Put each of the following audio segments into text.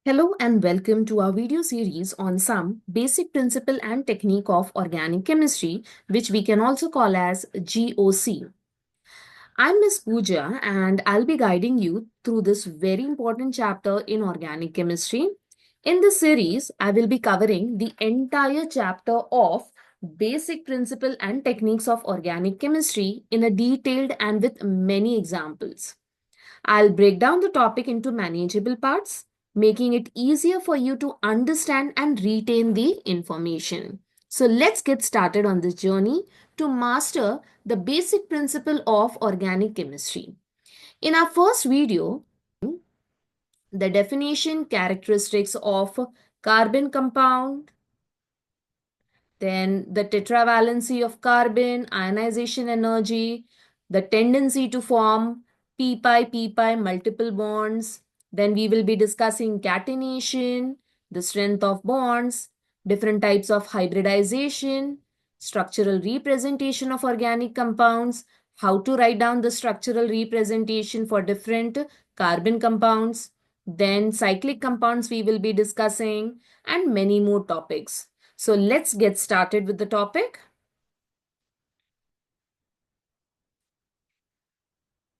Hello and welcome to our video series on some basic principle and technique of organic chemistry, which we can also call as GOC. I'm Miss Pooja and I'll be guiding you through this very important chapter in organic chemistry. In this series, I will be covering the entire chapter of basic principle and techniques of organic chemistry in a detailed and with many examples. I'll break down the topic into manageable parts, making it easier for you to understand and retain the information. So let's get started on this journey to master the basic principle of organic chemistry. In our first video, the definition, characteristics of carbon compound, then the tetravalency of carbon, ionization energy, the tendency to form p-pi multiple bonds. Then we will be discussing catenation, the strength of bonds, different types of hybridization, structural representation of organic compounds, how to write down the structural representation for different carbon compounds. Then cyclic compounds we will be discussing and many more topics. So let's get started with the topic.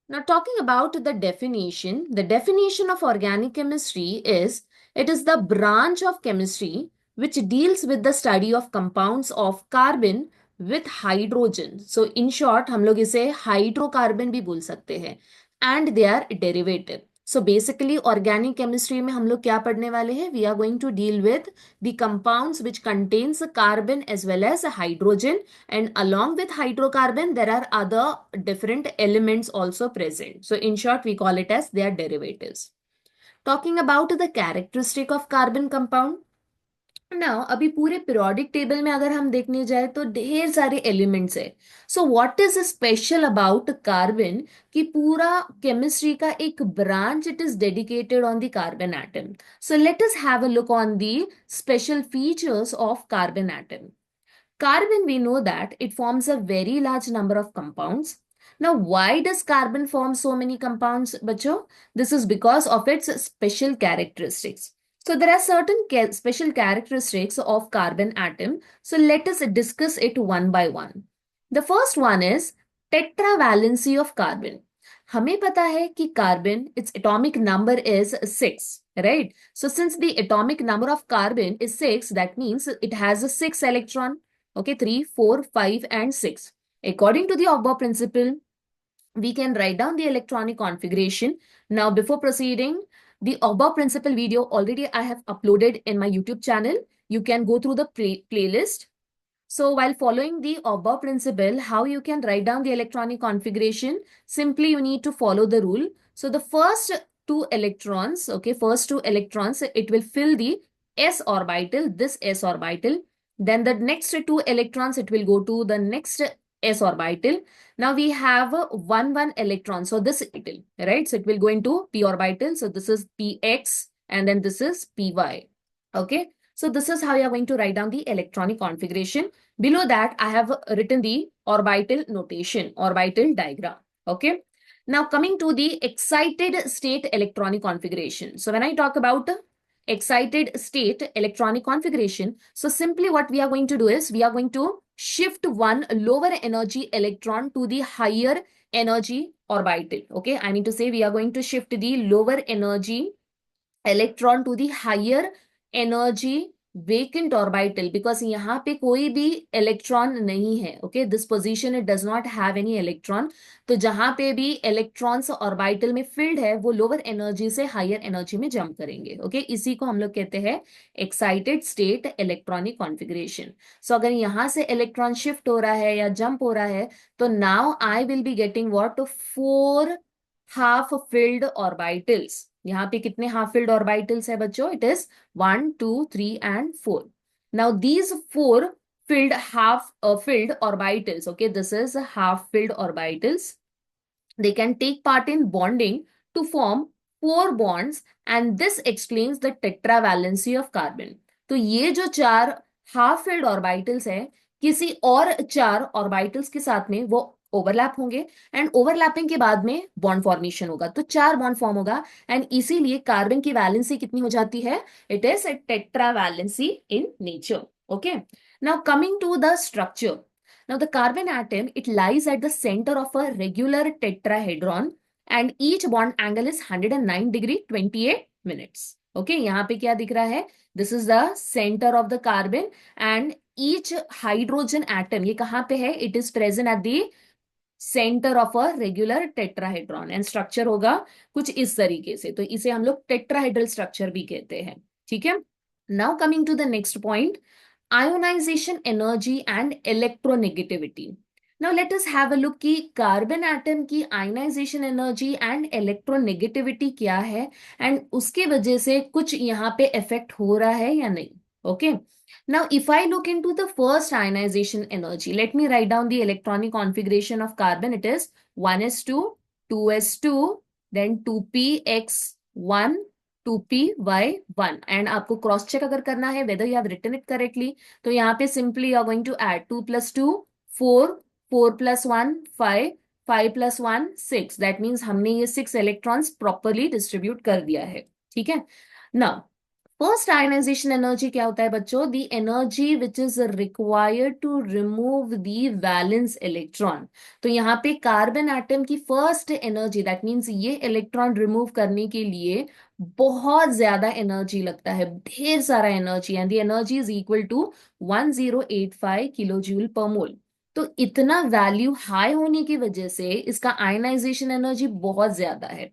Now, talking about the definition of organic chemistry is it is the branch of chemistry which deals with the study of compounds of carbon with hydrogen. So, in short, हम लोग इसे hydrocarbon भी बोल सकते हैं and they are derivative. So, basically, organic chemistry में हम लोग क्या पढ़ने वाले हैं? We are going to deal with the compounds which contains carbon as well as hydrogen, and along with hydrocarbon there are other different elements also present. So in short we call it as their derivatives. Talking about the characteristic of carbon compound, now अभी पूरे periodic table में अगर हम देखने जाए तो ढेर सारे elements है. So what is special about carbon कि पूरा chemistry का एक branch it is dedicated on the carbon atom. So let us have a look on the special features of carbon atom. Carbon, we know that it forms a very large number of compounds. Now, why does carbon form so many compounds, bacho? This is because of its special characteristics. So, there are certain special characteristics of carbon atom. So, let us discuss it one by one. The first one is tetravalency of carbon. हमें पता है कि carbon, its atomic number is 6, right? So, since the atomic number of carbon is 6, that means it has a 6 electron. Okay, 3, 4, 5, and 6. According to the Aufbau principle, we can write down the electronic configuration. Now, before proceeding, the Aufbau principle video already I have uploaded in my YouTube channel. You can go through the playlist. So, while following the Aufbau principle, how you can write down the electronic configuration, simply you need to follow the rule. So, the first two electrons, okay, it will fill the s orbital, this s orbital. Then the next two electrons, it will go to the next s orbital. Now we have one electron. So this orbital, right? So it will go into p orbital. So this is px and then this is py. Okay. So this is how you are going to write down the electronic configuration. Below that, I have written the orbital notation, orbital diagram. Okay. Now coming to the excited state electronic configuration. So when I talk about excited state electronic configuration, so simply what we are going to do is we are going to shift one lower energy electron to the higher energy orbital. Okay, I mean to say we are going to shift the lower energy electron to the higher energy vacant orbital because यहाँ पे कोई भी electron नहीं है. Okay, this position it does not have any electron. तो जहां पे भी इलेक्ट्रॉन्स ऑर्बिटल में फिल्ड है वो लोअर एनर्जी से हायर एनर्जी में जंप करेंगे. ओके, इसी को हम लोग कहते हैं एक्साइटेड स्टेट इलेक्ट्रॉनिक कॉन्फ़िगरेशन. सो अगर यहां से इलेक्ट्रॉन शिफ्ट हो रहा है या जंप हो रहा है तो now I will be getting what, 4 half filled orbitals. यहाँ पे कितने हाफ फिल्ड ऑर्बिटल्स है बच्चों? It is 1, 2, 3 and 4. Now these 4 filled orbitals, okay, this is half filled orbitals. They can take part in bonding to form 4 bonds and this explains the tetravalency of carbon. तो ये जो 4 half filled orbitals है किसी और 4 orbitals के साथ में वो ओवरलैप होंगे एंड ओवरलैपिंग के बाद में बॉन्ड फॉर्मेशन होगा, तो 4 बॉन्ड फॉर्म होगा एंड इसीलिए कार्बन की वैलेंसी कितनी हो जाती है, it is a tetra valency in nature. Okay, now coming to the structure. Now the carbon atom, it lies at the center of a regular tetrahedron and each bond angle is 109 degree 28 minutes. Okay, यहाँ पे क्या दिख रहा है, this is the center of the carbon and each hydrogen atom ये कहाँ पे है, it is present at the center of a regular tetrahedron and structure होगा कुछ इस तरीके से, तो इसे हम लोग tetrahedral structure भी कहते हैं. ठीक है. Now coming to the next point, ionization energy and electronegativity. Now let us have a look कि कार्बन एटम की ionization energy and electronegativity क्या है and उसके वजह से कुछ यहाँ पे इफेक्ट हो रहा है या नहीं. Okay. Now if I look into the first ionization energy, let me write down the electronic configuration of carbon. It is 1s2, 2s2, then 2px1, 2py1 and आपको क्रॉस चेक अगर करना है whether you have written it correctly, तो यहाँ पे simply you are going to add 2 + 2 4, 4 + 1 5, 5 + 1 6. That means हमने ये 6 electrons properly distribute कर दिया है. ठीक है. नाउ फर्स्ट आयनाइजेशन एनर्जी क्या होता है बच्चों, the energy which is required to remove the valence electron. तो यहाँ पे कार्बन एटम की फर्स्ट एनर्जी, दैट मीन्स ये इलेक्ट्रॉन रिमूव करने के लिए बहुत ज्यादा एनर्जी लगता है, ढेर सारा energy, and the energy is equal to 1085 kilo joule per mole. तो इतना वैल्यू हाई होने की वजह से इसका आयनाइजेशन एनर्जी बहुत ज्यादा है.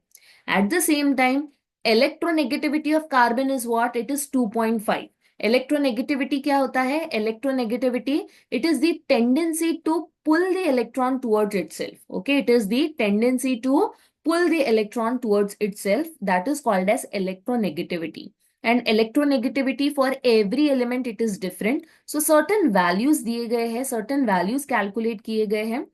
At the same time electronegativity of carbon is what, it is 2.5. Electronegativity क्या होता है, electronegativity it is the tendency to pull the electron towards itself. Okay, it is the tendency to pull the electron towards itself, that is called as electronegativity. And electronegativity for every element it is different, so certain values दिए गए हैं, certain values calculate किए गए हैं.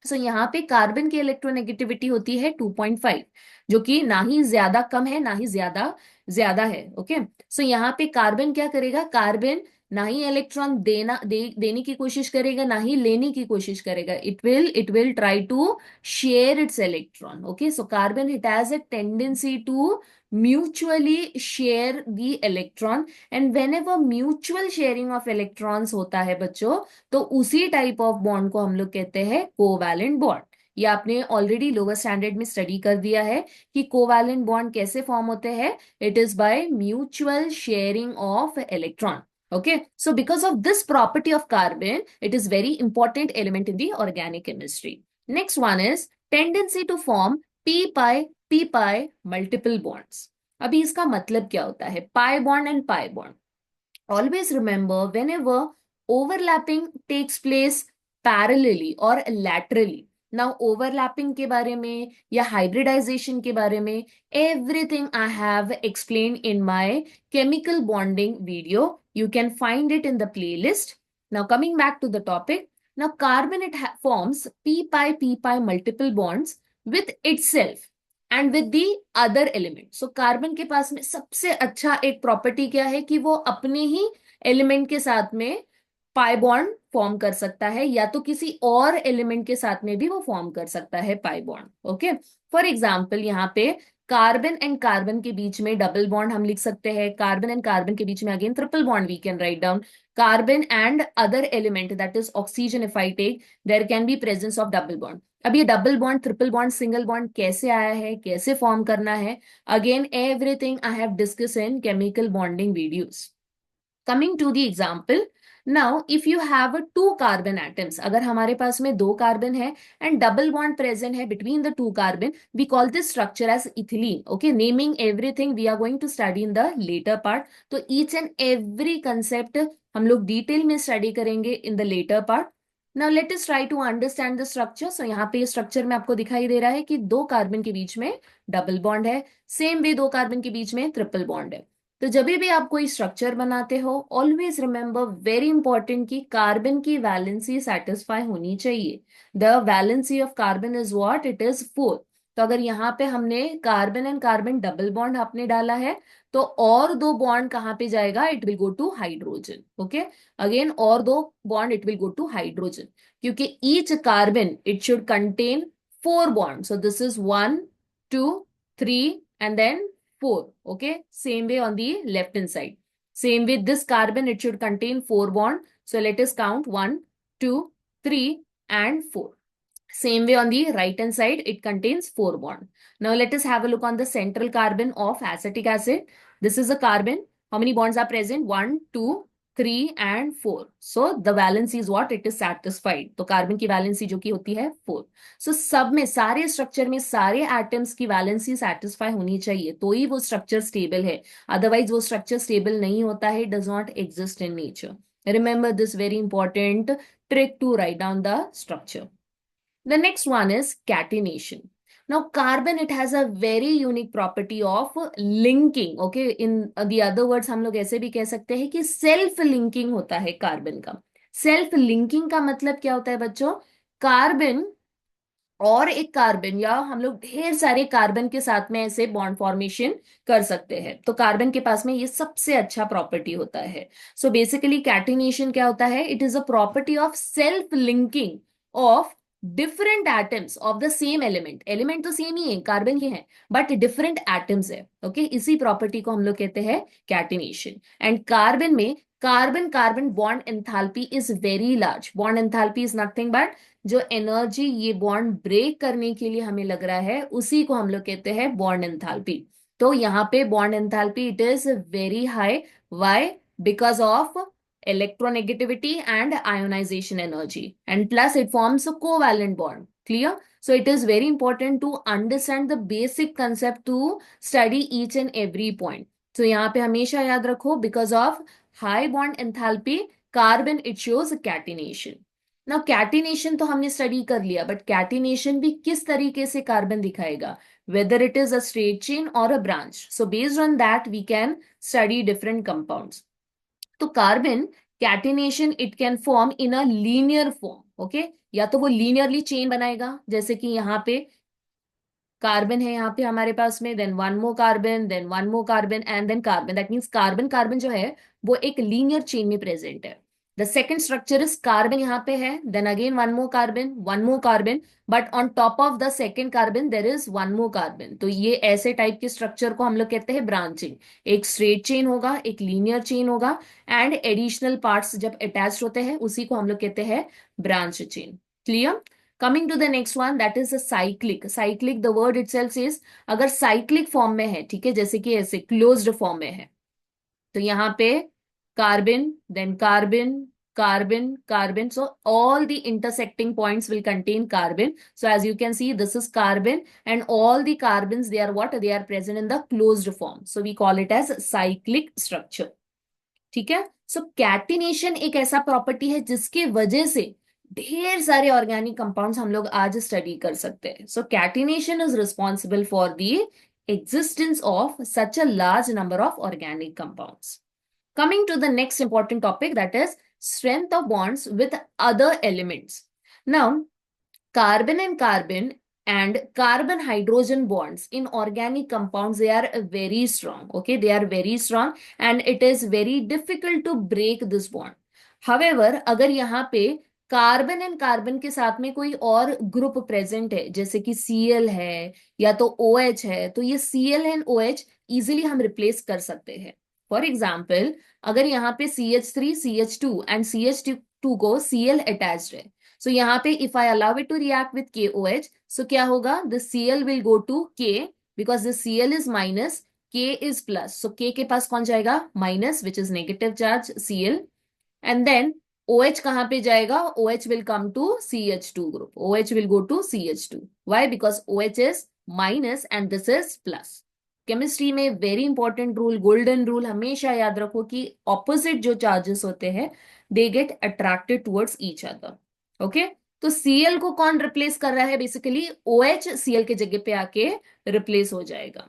सो यहाँ पे carbon की electronegativity होती है 2.5, जो कि ना ही ज्यादा कम है ना ही ज्यादा ज्यादा है. ओके, सो यहाँ पे कार्बन क्या करेगा, कार्बन ना ही इलेक्ट्रॉन देने की कोशिश करेगा ना ही लेने की कोशिश करेगा. It will try to share its electron. Okay, so carbon it has a tendency to mutually share the electron and whenever mutual sharing of electrons होता है बच्चों, तो उसी टाइप ऑफ बॉन्ड को हम लोग कहते हैं कोवैलेंट बॉन्ड. ये आपने ऑलरेडी लोअर स्टैंडर्ड में स्टडी कर दिया है कि कोवैलेंट बॉन्ड कैसे फॉर्म होते हैं, it is by mutual sharing of electron. Okay, so because of this property of carbon, it is very important element in the organic chemistry. Next one is tendency to form p-pi multiple bonds. अभी इसका मतलब क्या होता है, pi bond and pi bond. Always remember whenever overlapping takes place parallelly or laterally. Now overlapping के बारे में या hybridization के बारे में everything I have explained in my chemical bonding video. You can find it in the playlist. Now coming back to the topic. Now carbon it forms p-pi multiple bonds with itself and with the other element. So carbon के पास में सबसे अच्छा एक property क्या है कि वो अपने ही एलिमेंट के साथ में पाई बॉन्ड फॉर्म कर सकता है या तो किसी और एलिमेंट के साथ में भी वो फॉर्म कर सकता है पाई बॉन्ड. ओके, फॉर एग्जाम्पल यहाँ पे कार्बन एंड कार्बन के बीच में डबल बॉन्ड हम लिख सकते हैं, कार्बन एंड कार्बन के बीच में again triple bond we can write down, carbon and other element that is oxygen if I take, there can be presence of double bond. अब ये double bond triple bond single bond कैसे आया है, कैसे form करना है, again everything I have discuss in chemical bonding videos. Coming to the example, now if you have 2 carbon atoms, अगर हमारे पास में 2 कार्बन है एंड डबल बॉन्ड प्रेजेंट है between the 2 carbon, we call this structure as ethylene. Okay, naming everything we are going to study in the later part. तो each and every concept हम लोग detail में study करेंगे in the later part. Now let us try to understand the structure. So यहाँ पे structure में आपको दिखाई दे रहा है कि 2 कार्बन के बीच में डबल बॉन्ड है, सेम वे 2 कार्बन के बीच में ट्रिपल बॉन्ड है. तो जब भी आप कोई स्ट्रक्चर बनाते हो, ऑलवेज रिमेंबर वेरी इंपॉर्टेंट कि कार्बन की वैलेंसी सेटिस्फाई होनी चाहिए. The valency of carbon is what, it is 4. तो अगर यहाँ पे हमने carbon and carbon double bond आपने डाला है, तो और दो बॉन्ड कहाँ पे जाएगा, it will go to hydrogen. Okay, again और दो bond it will go to hydrogen, क्योंकि each carbon it should contain four bond. So this is 1 2 3 and then 4. Okay, same way on the left hand side. Same with this carbon, it should contain four bond. So let us count 1 2 3 and 4. Same way on the right hand side, it contains four bond. Now let us have a look on the central carbon of acetic acid. This is a carbon. How many bonds are present? 1 2 3 and 4. So the valency is what? It is satisfied. तो carbon की valency जो की होती है 4. सो सब में, सारे structure में, सारे एटम्स की वैलेंसी सेटिस्फाई होनी चाहिए, तो ही वो स्ट्रक्चर स्टेबल है. अदरवाइज वो स्ट्रक्चर स्टेबल नहीं होता है, does not exist in nature. Remember this very important trick to write down the structure. The next one is catenation. Now, carbon, it has a very unique property of linking. Okay, in the other words, हम लोग ऐसे भी कह सकते हैं कि self linking होता है कार्बन का. सेल्फ लिंकिंग का मतलब क्या होता है बच्चों? कार्बन और एक कार्बन, या हम लोग ढेर सारे कार्बन के साथ में ऐसे बॉन्ड फॉर्मेशन कर सकते हैं, तो कार्बन के पास में ये सबसे अच्छा प्रॉपर्टी होता है. सो बेसिकली कैटिनेशन क्या होता है? It is a property of self linking of different atoms of the same element. Element तो सेम ही है, कार्बन के हैं, बट डिफरेंट एटम्स है. ओके, इसी प्रॉपर्टी को हम लोग कहते हैं कैटिनेशन. एंड कार्बन में carbon carbon bond enthalpy is very large. Bond enthalpy is nothing but जो एनर्जी ये बॉन्ड ब्रेक करने के लिए हमें लग रहा है, उसी को हम लोग कहते हैं बॉन्ड एंथैल्पी. तो यहाँ पे bond enthalpy it is very high. Why? Because of electronegativity and ionization energy, and plus it forms a covalent bond. Clear? So it is very important to understand the basic concept to study each and every point. So यहाँ पे हमेशा याद रखो, because of high bond enthalpy carbon it shows catenation. Now catenation तो हमने study कर लिया, but catenation भी किस तरीके से कार्बन दिखाएगा, whether it is a straight chain और a branch. So based on that we can study different compounds. तो carbon catenation it can form in a linear form. Okay, या तो वो लीनियरली चेन बनाएगा, जैसे कि यहाँ पे कार्बन है, यहाँ पे हमारे पास में, then one more carbon, then one more carbon and then carbon. That means carbon carbon जो है वो एक लीनियर चेन में प्रेजेंट है. The second structure is carbon यहाँ पे है, then again one more carbon, but on top of the second carbon there is one more carbon. तो ये ऐसे टाइप के स्ट्रक्चर को हम लोग कहते हैं ब्रांचिंग. एक स्ट्रेट चेन होगा, एक लीनियर चेन होगा, एंड एडिशनल पार्ट्स जब अटैच होते हैं उसी को हम लोग कहते हैं branch chain. Clear? Coming to the next one, that is a cyclic. Cyclic, the word itself says, अगर cyclic form में है, ठीक है, जैसे कि ऐसे closed form में है, तो यहाँ पे carbon, then carbon, carbon, carbon. So all the intersecting points will contain carbon. So as you can see, this is carbon, and all the carbons, they are what? They are present in the closed form. So we call it as cyclic structure. ठीक है? So catenation एक ऐसा property है जिसके वजह से ढेर सारे ऑर्गेनिक कंपाउंड्स हम लोग आज स्टडी कर सकते हैं. So catenation is responsible for the existence of such a large number of organic compounds. Coming to the next important topic, that is strength of bonds with other elements. Now, carbon and carbon hydrogen bonds in organic compounds, they are very strong. Okay, they are very strong and it is very difficult to break this bond. However, अगर यहाँ पे carbon and carbon के साथ में कोई और group present है, जैसे कि Cl है या तो OH है, तो ये Cl एंड OH इजिली हम रिप्लेस कर सकते हैं. फॉर एग्जाम्पल, अगर यहाँ पे CH3 CH2 एंड CH2 को Cl अटैच्ड है, सो यहाँ पे if I allow it to react with KOH, so क्या होगा, the Cl will go to K, because the Cl is minus, K is plus. So K के पास कौन जाएगा? Minus, which is negative charge Cl. And then OH कहाँ पे जाएगा? OH will come to CH2 group. OH will go to CH2. Why? Because OH is minus and this is plus. Chemistry में very important rule, golden rule, हमेशा याद रखो कि opposite जो charges होते हैं they get attracted towards each other. Okay, तो Cl को कौन रिप्लेस कर रहा है? बेसिकली OH Cl के जगह पे आके रिप्लेस हो जाएगा.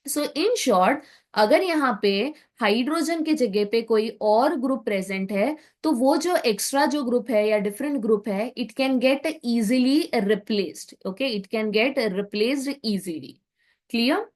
सो इन शॉर्ट, अगर यहाँ पे हाइड्रोजन के जगह पे कोई और ग्रुप प्रेजेंट है, तो वो जो एक्स्ट्रा जो ग्रुप है या डिफरेंट ग्रुप है, it can get easily replaced. Okay, it can get replaced easily. Clear?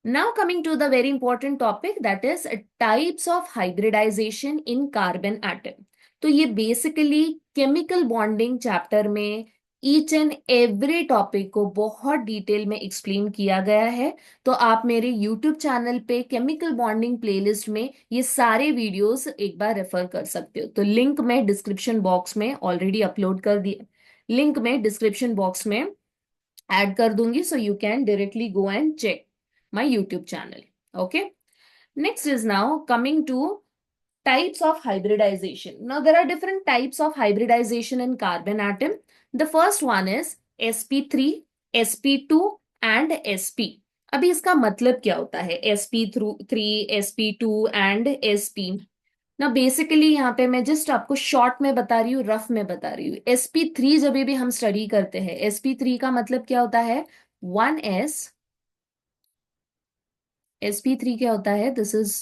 Now coming to the very important topic, that is types of hybridization in carbon atom. तो ये basically chemical bonding chapter में each and every topic को बहुत detail में explain किया गया है. तो आप मेरे यूट्यूब चैनल पे केमिकल बॉन्डिंग प्लेलिस्ट में ये सारे वीडियोस एक बार रेफर कर सकते हो. तो लिंक मैं डिस्क्रिप्शन बॉक्स में ऑलरेडी अपलोड कर दिया, लिंक में डिस्क्रिप्शन बॉक्स में ऐड कर दूंगी, so you can directly go and check my YouTube channel. Okay. Next is now coming to types of hybridization. Now there are different types of hybridization in carbon atom. The first one is sp3, sp2 and sp. अभी इसका मतलब क्या होता है sp3, sp2 and sp? ना basically यहाँ पे मैं जस्ट आपको शॉर्ट में बता रही हूँ, रफ में बता रही हूँ. sp3 जब भी हम स्टडी करते हैं, sp3 का मतलब क्या होता है? 1s. sp3 क्या होता है? This is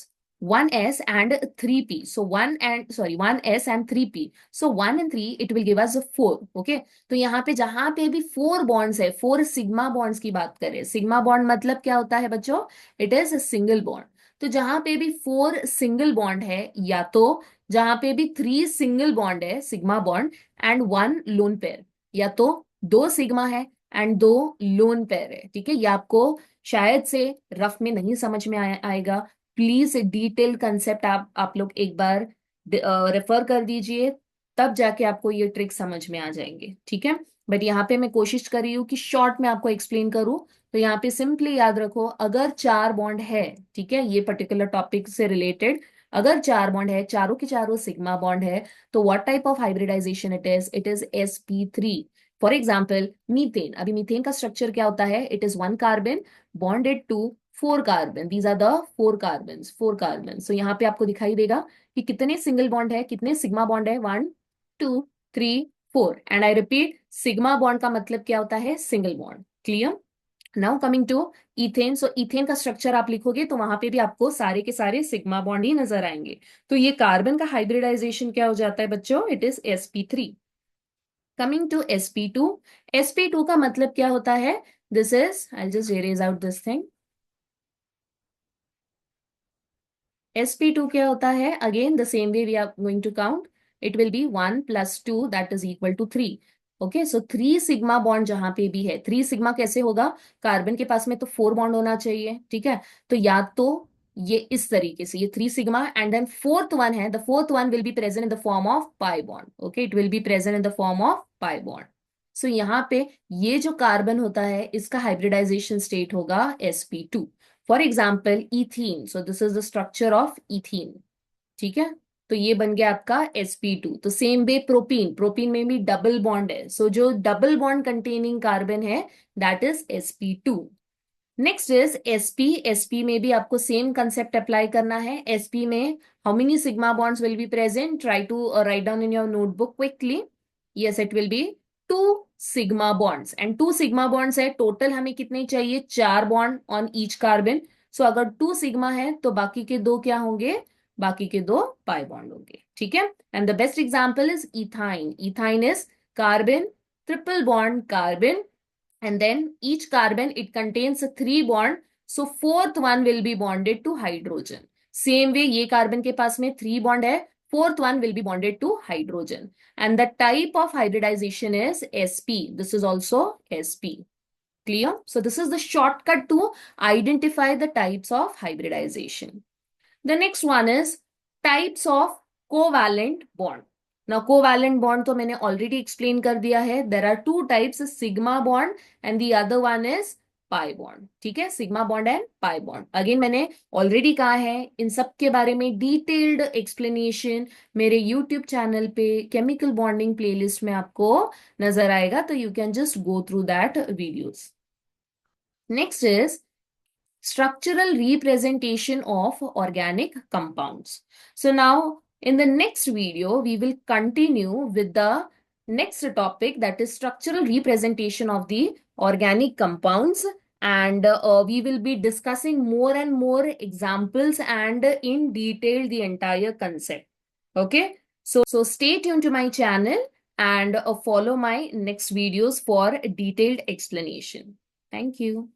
1s and 3p. So 1s and 3p. So 1 and 3 it will give us a 4. Okay. तो यहाँ पे जहां पे भी 4 बॉन्ड्स है, 4 सिग्मा बॉन्ड्स की बात करें. सिग्मा बॉन्ड मतलब क्या होता है बच्चों? It is a single bond. तो जहां पे भी 4 सिंगल बॉन्ड है, या तो जहां पे भी 3 सिंगल बॉन्ड है, sigma bond, and 1 lone pair, या तो 2 सिग्मा है एंड 2 लोन पेयर है. ठीक है, ये आपको शायद से रफ में नहीं समझ में आएगा. प्लीज डिटेल कंसेप्ट आप लोग एक बार रेफर कर दीजिए, तब जाके आपको ये ट्रिक समझ में आ जाएंगे. ठीक है, बट यहाँ पे मैं कोशिश कर रही हूँ कि शॉर्ट में आपको एक्सप्लेन करूँ. तो यहाँ पे सिंपली याद रखो, अगर 4 बॉन्ड है, ठीक है, ये पर्टिकुलर टॉपिक से रिलेटेड, अगर 4 बॉन्ड है, चारों के चारों सिग्मा बॉन्ड है, तो what type of hybridization it is? It is sp3. For example methane. अभी मीथेन का स्ट्रक्चर क्या होता है? It is 1 carbon bonded to 4 carbon. These are the 4 carbons. So यहाँ पे आपको दिखाई देगा कि कितने सिंगल बॉन्ड है, कितने सिग्मा बॉन्ड है. 1 2 3 4. And I repeat, sigma bond का मतलब क्या होता है? Single bond. Clear? Now coming to ethane. So ethane का स्ट्रक्चर आप लिखोगे तो वहां पे भी आपको सारे के सारे सिग्मा बॉन्ड ही नजर आएंगे. तो ये कार्बन का हाइब्रिडाइजेशन क्या हो जाता है बच्चों? It is sp3. Coming to sp2. sp2 का मतलब क्या होता है? This is, I'll just erase out this thing. sp2 क्या होता है? Again, the same way we are going to count. It will be 1 plus 2 that is equal to 3. Okay, so 3 sigma bond जहां पे भी है, 3 सिग्मा कैसे होगा? Carbon के पास में तो 4 बॉन्ड होना चाहिए. ठीक है, तो या तो ये इस तरीके से, ये 3 sigma and then fourth one है, the fourth one will be present in the form of pi bond. Okay, it will be present in the form of pi bond. So यहाँ पे ये जो कार्बन होता है, इसका हाइब्रिडाइजेशन स्टेट होगा sp2. For example ethene. So this is the structure of ethene. ठीक है, तो ये बन गया आपका sp2. तो सेम वे प्रोपीन, प्रोपीन में भी डबल बॉन्ड है. सो जो डबल बॉन्ड कंटेनिंग कार्बन है, that is sp2. Next is sp. sp में भी आपको सेम कंसेप्ट अप्लाई करना है. sp में how many sigma bonds will be present? Try to write down in your notebook quickly. Yes, it will be 2 sigma bonds. And 2 sigma bonds है, total हमें कितने चाहिए? 4 bond on each carbon. So अगर 2 sigma है तो बाकी के 2 क्या होंगे? बाकी के 2 पाई बॉन्ड होंगे. ठीक है, and the best example is ethyne. Ethyne is carbon, triple bond carbon, and then each carbon it contains a 3 bond, so fourth one will be bonded to hydrogen. Same way ये carbon के पास में 3 bond है, fourth one will be bonded to hydrogen, and the type of hybridization is sp. This is also sp. Clear? So this is the shortcut to identify the types of hybridization. The next one is types of covalent bond. Now covalent bond तो मैंने already explain कर दिया है. There are 2 types, sigma bond and the other one is pi bond. ठीक है, sigma bond and pi bond. Again मैंने already कहा है, इन सब के बारे में detailed explanation मेरे YouTube चैनल पे chemical bonding playlist में आपको नजर आएगा. तो you can just go through that videos. Next is structural representation of organic compounds. So now in the next video, we will continue with the next topic, that is structural representation of the organic compounds. and we will be discussing more and more examples and in detail the entire concept. Okay, so stay tuned to my channel and follow my next videos for detailed explanation. Thank you.